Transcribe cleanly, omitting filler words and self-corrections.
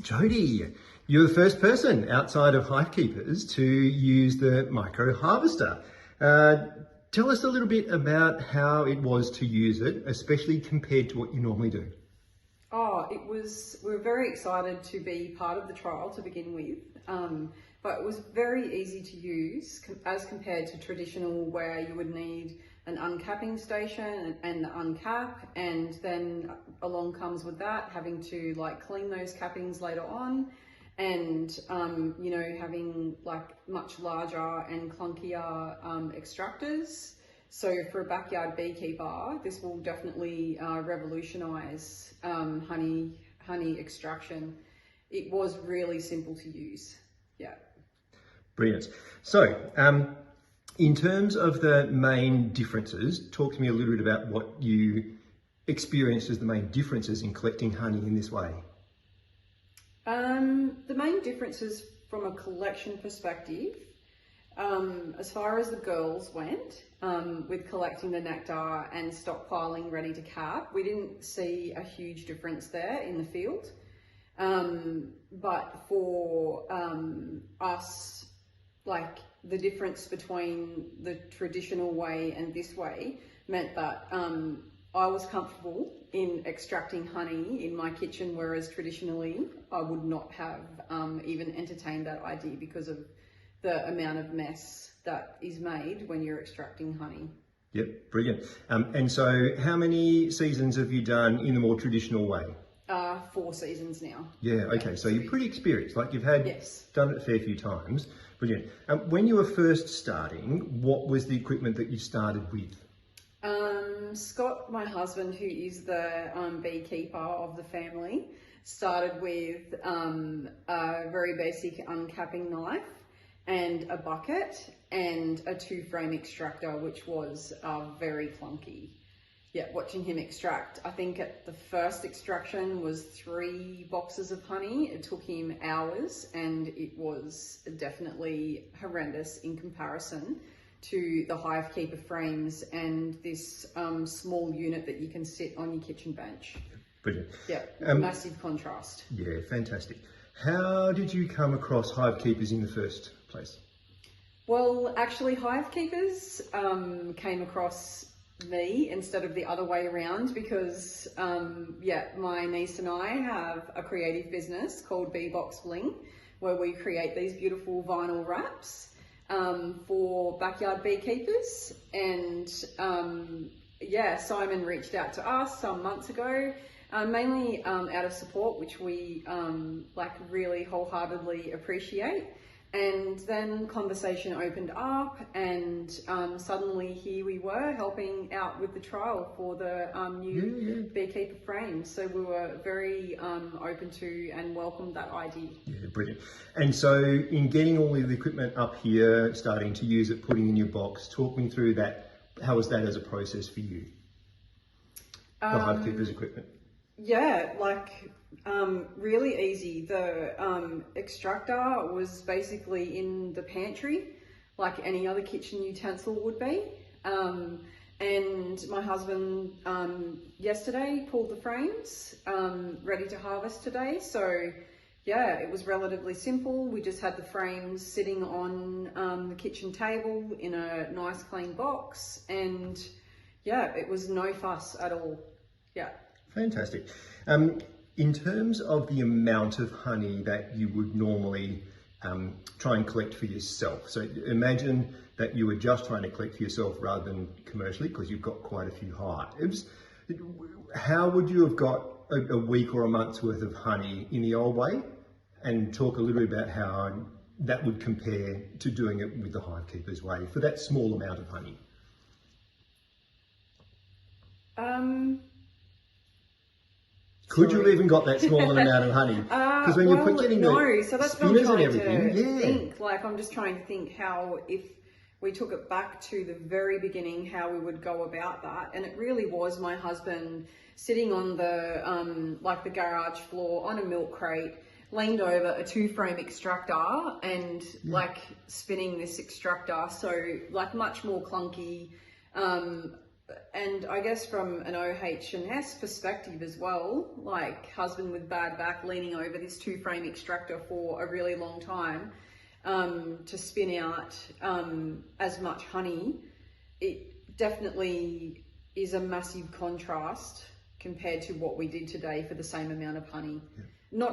Jody, you're the first person outside of HiveKeepers to use the micro harvester. Tell us a little bit about how it was to use it, especially compared to what you normally do. We were very excited to be part of the trial to begin with, but it was very easy to use as compared to traditional where you would need an uncapping station and uncap, and then along comes with that having to clean those cappings later on, and having much larger and clunkier extractors. So for a backyard beekeeper, this will definitely revolutionize honey extraction. It was really simple to use. Yeah. Brilliant. So, in terms of the main differences, talk to me a little bit about what you experienced as the main differences in collecting honey in this way. The main differences from a collection perspective, as far as the girls went, with collecting the nectar and stockpiling ready to cap, we didn't see a huge difference there in the field. But for us, the difference between the traditional way and this way meant that I was comfortable in extracting honey in my kitchen, whereas traditionally I would not have even entertained that idea because of the amount of mess that is made when you're extracting honey. Yep, brilliant. And so how many seasons have you done in the more traditional way? 4 seasons now. Yeah, okay, so you're pretty experienced, you've had done it a fair few times. Brilliant. When you were first starting, what was the equipment that you started with? Scott, my husband, who is the beekeeper of the family, started with a very basic uncapping knife and a bucket and a 2-frame extractor, which was very clunky. Yeah, watching him extract, I think at the first extraction was 3 boxes of honey. It took him hours and it was definitely horrendous in comparison to the HiveKeeper frames and this small unit that you can sit on your kitchen bench. Brilliant. Yeah, massive contrast. Yeah, fantastic. How did you come across HiveKeepers in the first place? Well, actually HiveKeepers came across me instead of the other way around because my niece and I have a creative business called Box Bling, where we create these beautiful vinyl wraps for backyard beekeepers. And Simon reached out to us some months ago, mainly out of support, which we really wholeheartedly appreciate. And then conversation opened up, and suddenly here we were helping out with the trial for the new beekeeper frames. So we were very open to and welcomed that idea. Yeah, brilliant. And so in getting all of the equipment up here, starting to use it, putting in your box, talk me through that. How was that as a process for you? The HiveKeepers equipment. Yeah, really easy. The extractor was basically in the pantry, like any other kitchen utensil would be. And my husband yesterday pulled the frames, ready to harvest today. So yeah, it was relatively simple. We just had the frames sitting on the kitchen table in a nice clean box, and yeah, it was no fuss at all. Yeah. Fantastic. In terms of the amount of honey that you would normally try and collect for yourself, so imagine that you were just trying to collect for yourself rather than commercially, because you've got quite a few hives. How would you have got a week or a month's worth of honey in the old way? And talk a little bit about how that would compare to doing it with the HiveKeepers way for that small amount of honey. Could you have even got that small amount of honey? Because when you're getting so that's what I'm trying to think. I'm just trying to think how, if we took it back to the very beginning, how we would go about that. And it really was my husband sitting on the the garage floor on a milk crate, leaned over a 2-frame extractor and spinning this extractor. So much more clunky. and I guess from an OH&S perspective as well, like husband with bad back leaning over this 2-frame extractor for a really long time to spin out as much honey, it definitely is a massive contrast compared to what we did today for the same amount of honey. Yeah. Not to